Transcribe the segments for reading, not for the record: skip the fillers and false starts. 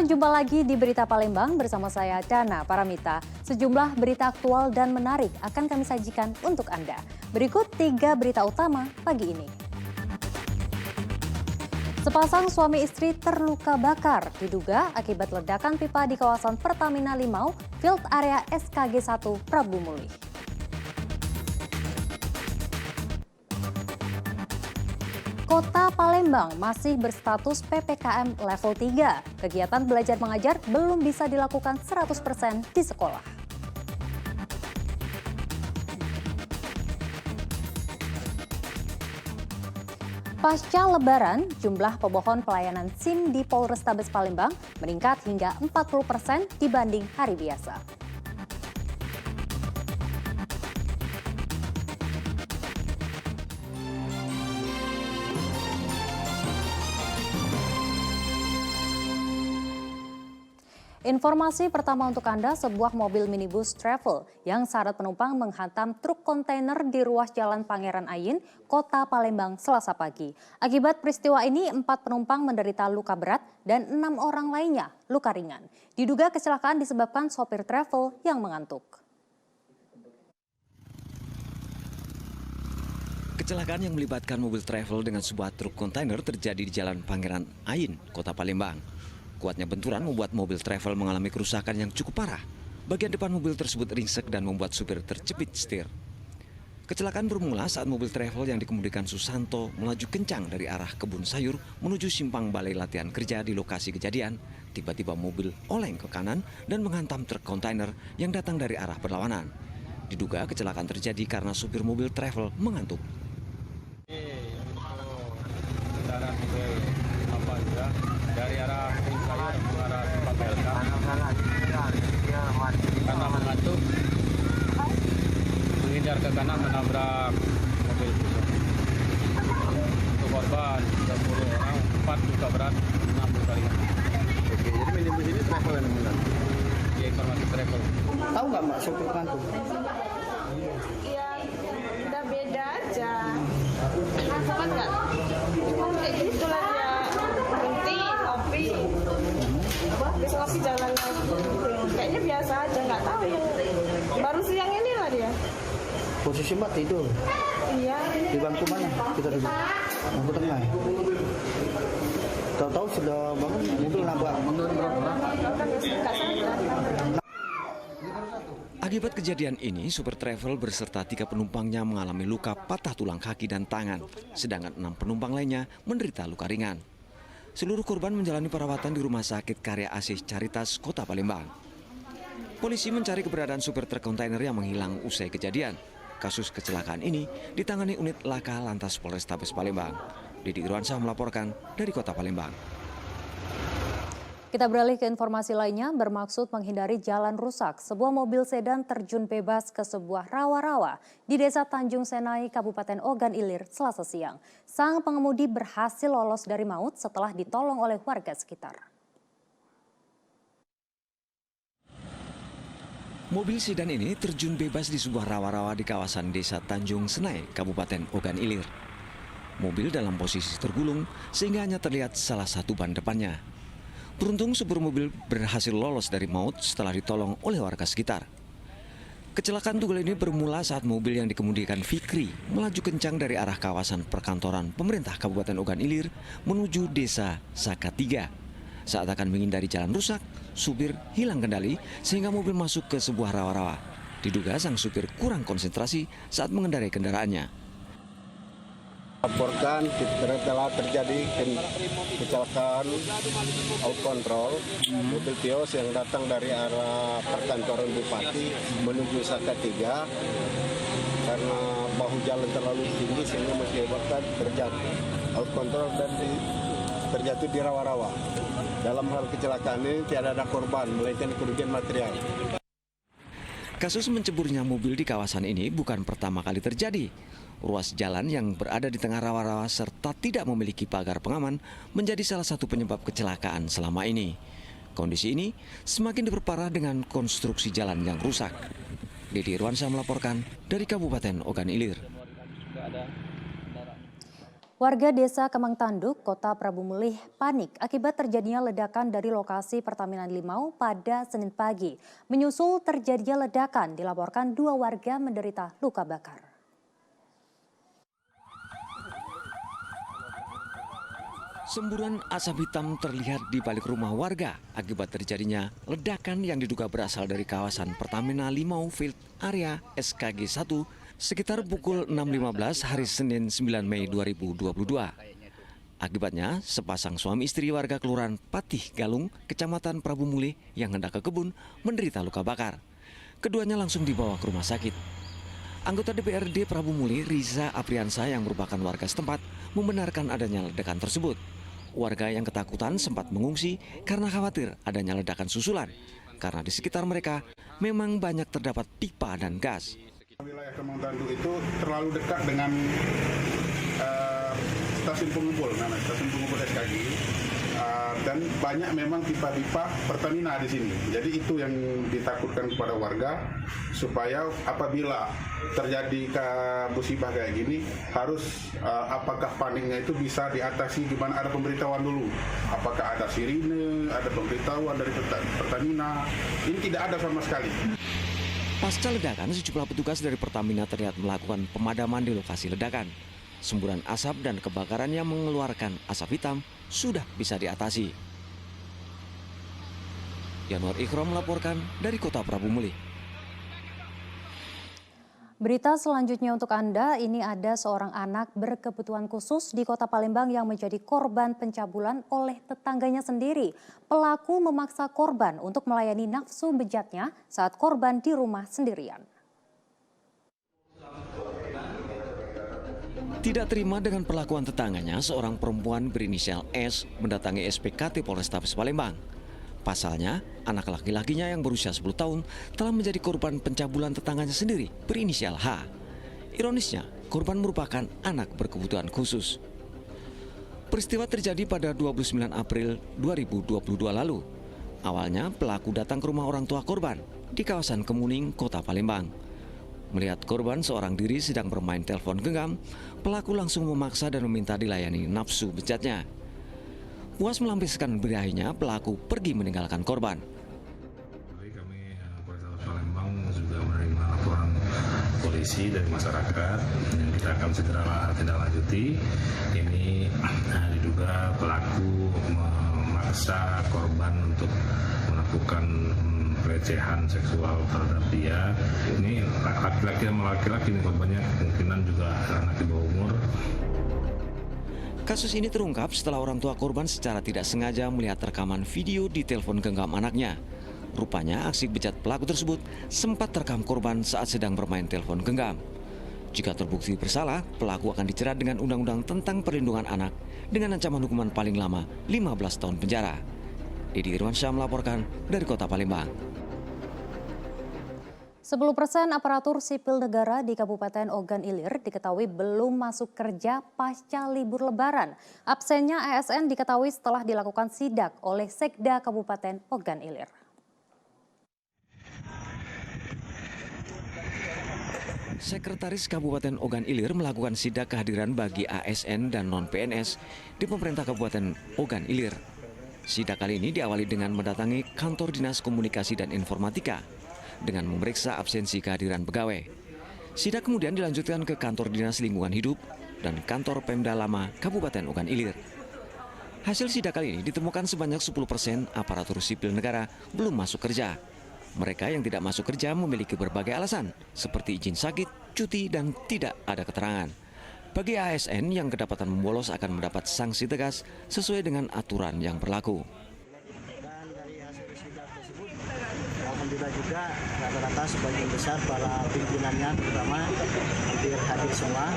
Halo, jumpa lagi di Berita Palembang bersama saya Dana Paramita. Sejumlah berita aktual dan menarik akan kami sajikan untuk Anda. Berikut 3 berita utama pagi ini. Sepasang suami istri terluka bakar, diduga akibat ledakan pipa di kawasan Pertamina Limau, Field Area SKG 1 Prabu Muli. Kota Palembang masih berstatus PPKM level 3. Kegiatan belajar mengajar belum bisa dilakukan 100% di sekolah. Pasca Lebaran, jumlah pemohon pelayanan SIM di Polrestabes Palembang meningkat hingga 40% dibanding hari biasa. Informasi pertama untuk Anda, sebuah mobil minibus travel yang syarat penumpang menghantam truk kontainer di ruas Jalan Pangeran Ayin, Kota Palembang, Selasa pagi. Akibat peristiwa ini, 4 penumpang menderita luka berat dan 6 orang lainnya luka ringan. Diduga kecelakaan disebabkan sopir travel yang mengantuk. Kecelakaan yang melibatkan mobil travel dengan sebuah truk kontainer terjadi di Jalan Pangeran Ayin, Kota Palembang. Kuatnya benturan membuat mobil travel mengalami kerusakan yang cukup parah. Bagian depan mobil tersebut ringsek dan membuat supir terjepit setir. Kecelakaan bermula saat mobil travel yang dikemudikan Susanto melaju kencang dari arah kebun sayur menuju simpang balai latihan kerja di lokasi kejadian. Tiba-tiba mobil oleng ke kanan dan menghantam truk kontainer yang datang dari arah berlawanan. Diduga kecelakaan terjadi karena supir mobil travel mengantuk. Dari arah kebun sayur ke arah tempat PLK karena mengantuk menghindar ke kanan menabrak mobil bus. Untuk korban 30 orang, 4 luka berat, 6 luka ringan. Oke, jadi minibus ini travel yang mengantuk. Iya, informasi travel. Tahu nggak Mbak sopir ngantuk? Iya, udah beda aja. Cepat nggak? Kayak gitu lah dia. Berhenti, ngopi. Habis ngopi jalan lagi. Kayaknya biasa aja, nggak tahu ya. Baru siang ini lah dia. Posisi Mbak tidur. Iya. Di bangku mana? Kita duduk. Bangku tengah. Tahu-tahu sudah bangun mobil nabrak. Nggak sadar. Akibat kejadian ini, supir travel beserta 3 penumpangnya mengalami luka patah tulang kaki dan tangan, sedangkan 6 penumpang lainnya menderita luka ringan. Seluruh korban menjalani perawatan di Rumah Sakit Karya Asih Caritas, Kota Palembang. Polisi mencari keberadaan supir truk kontainer yang menghilang usai kejadian. Kasus kecelakaan ini ditangani unit Laka Lantas Polrestabes Palembang. Didi Irwansyah melaporkan dari Kota Palembang. Kita beralih ke informasi lainnya, bermaksud menghindari jalan rusak. Sebuah mobil sedan terjun bebas ke sebuah rawa-rawa di Desa Tanjung Senai, Kabupaten Ogan Ilir, Selasa siang. Sang pengemudi berhasil lolos dari maut setelah ditolong oleh warga sekitar. Mobil sedan ini terjun bebas di sebuah rawa-rawa di kawasan Desa Tanjung Senai, Kabupaten Ogan Ilir. Mobil dalam posisi tergulung sehingga hanya terlihat salah satu ban depannya. Beruntung supir mobil berhasil lolos dari maut setelah ditolong oleh warga sekitar. Kecelakaan tunggal ini bermula saat mobil yang dikemudikan Fikri melaju kencang dari arah kawasan perkantoran pemerintah Kabupaten Ogan Ilir menuju Desa Sakatiga. Saat akan menghindari jalan rusak, supir hilang kendali sehingga mobil masuk ke sebuah rawa-rawa. Diduga sang supir kurang konsentrasi saat mengendarai kendaraannya. Laporkan telah terjadi kecelakaan out control mobil Vios yang datang dari arah perkantoran Bupati menuju Sakatiga karena bahu jalan terlalu tinggi sehingga mengakibatkan terjatuh out control dan terjatuh di rawa-rawa. Dalam hal kecelakaan ini tidak ada korban melainkan kerugian material. Kasus menceburnya mobil di kawasan ini bukan pertama kali terjadi. Ruas jalan yang berada di tengah rawa-rawa serta tidak memiliki pagar pengaman menjadi salah satu penyebab kecelakaan selama ini. Kondisi ini semakin diperparah dengan konstruksi jalan yang rusak. Didi Irwansyah melaporkan dari Kabupaten Ogan Ilir. Warga desa Kemang Tanduk, Kota Prabu Mulih panik akibat terjadinya ledakan dari lokasi Pertamina Limau pada Senin pagi. Menyusul terjadinya ledakan, dilaporkan 2 warga menderita luka bakar. Semburan asap hitam terlihat di balik rumah warga akibat terjadinya ledakan yang diduga berasal dari kawasan Pertamina Limau Field Area SKG 1 sekitar pukul 6.15 hari Senin 9 Mei 2022. Akibatnya, sepasang suami istri warga Kelurahan Patih Galung, Kecamatan Prabu Mulih yang hendak ke kebun menderita luka bakar. Keduanya langsung dibawa ke rumah sakit. Anggota DPRD Prabu Mulih, Riza Apriansa yang merupakan warga setempat, membenarkan adanya ledakan tersebut. Warga yang ketakutan sempat mengungsi karena khawatir adanya ledakan susulan, karena di sekitar mereka memang banyak terdapat pipa dan gas. Wilayah Kemang Tanduk itu terlalu dekat dengan stasiun pengumpul SKG, dan banyak memang pipa-pipa Pertamina di sini. Jadi itu yang ditakutkan kepada warga, supaya apabila terjadi musibah kayak gini harus apakah paniknya itu bisa diatasi, gimana, ada pemberitahuan dulu. Apakah ada sirine, ada pemberitahuan dari Pertamina. Ini tidak ada sama sekali. Pasca ledakan, sejumlah petugas dari Pertamina terlihat melakukan pemadaman di lokasi ledakan. Semburan asap dan kebakaran yang mengeluarkan asap hitam sudah bisa diatasi. Yanuar Ikram melaporkan dari Kota Prabu Mulih. Berita selanjutnya untuk Anda, ini ada seorang anak berkebutuhan khusus di Kota Palembang yang menjadi korban pencabulan oleh tetangganya sendiri. Pelaku memaksa korban untuk melayani nafsu bejatnya saat korban di rumah sendirian. Tidak terima dengan perlakuan tetangganya, seorang perempuan berinisial S mendatangi SPKT Polrestabes Palembang. Pasalnya, anak laki-lakinya yang berusia 10 tahun telah menjadi korban pencabulan tetangganya sendiri berinisial H. Ironisnya, korban merupakan anak berkebutuhan khusus. Peristiwa terjadi pada 29 April 2022 lalu. Awalnya, pelaku datang ke rumah orang tua korban di kawasan Kemuning, Kota Palembang. Melihat korban seorang diri sedang bermain telepon genggam, pelaku langsung memaksa dan meminta dilayani nafsu bejatnya. Puas melampiaskan birahinya, pelaku pergi meninggalkan korban. Kami Polrestabes Palembang juga menerima laporan polisi dari masyarakat yang kita akan segera tindak lanjuti. Ini diduga pelaku memaksa korban untuk melakukan pelecehan seksual terhadap dia. Ini laki-laki sama laki-laki, ini korbannya kemungkinan juga anak di bawah umur. Kasus ini terungkap setelah orang tua korban secara tidak sengaja melihat rekaman video di telepon genggam anaknya. Rupanya aksi bejat pelaku tersebut sempat terekam korban saat sedang bermain telepon genggam. Jika terbukti bersalah, pelaku akan dijerat dengan Undang-Undang tentang Perlindungan Anak dengan ancaman hukuman paling lama 15 tahun penjara. Didi Irwansyah melaporkan dari Kota Palembang. 10% aparatur sipil negara di Kabupaten Ogan Ilir diketahui belum masuk kerja pasca libur Lebaran. Absennya ASN diketahui setelah dilakukan sidak oleh Sekda Kabupaten Ogan Ilir. Sekretaris Kabupaten Ogan Ilir melakukan sidak kehadiran bagi ASN dan non-PNS di pemerintah Kabupaten Ogan Ilir. Sidak kali ini diawali dengan mendatangi Kantor Dinas Komunikasi dan Informatika dengan memeriksa absensi kehadiran pegawai. Sidak kemudian dilanjutkan ke Kantor Dinas Lingkungan Hidup dan Kantor Pemda Lama Kabupaten Ogan Ilir. Hasil sidak kali ini ditemukan sebanyak 10% aparatur sipil negara belum masuk kerja. Mereka yang tidak masuk kerja memiliki berbagai alasan, seperti izin sakit, cuti, dan tidak ada keterangan. Bagi ASN yang kedapatan membolos akan mendapat sanksi tegas sesuai dengan aturan yang berlaku. Alhamdulillah juga rata-rata sebagian besar para pimpinannya terutama hampir hadir semua,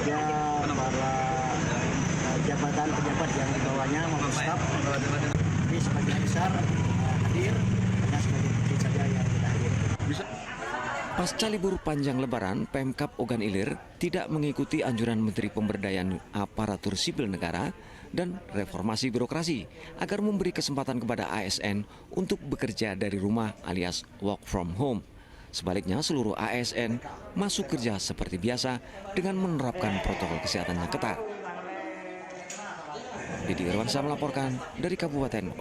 dan juga para jabatan pejabat yang di bawahnya maupun staf. Jadi sebagian besar hadir, hanya sebagian kecil saja yang tidak hadir. Pasca libur panjang Lebaran, Pemkab Ogan Ilir tidak mengikuti anjuran Menteri Pemberdayaan Aparatur Sipil Negara dan Reformasi Birokrasi agar memberi kesempatan kepada ASN untuk bekerja dari rumah alias work from home. Sebaliknya, seluruh ASN masuk kerja seperti biasa dengan menerapkan protokol kesehatannya ketat. Didi Irwansyah melaporkan dari Kabupaten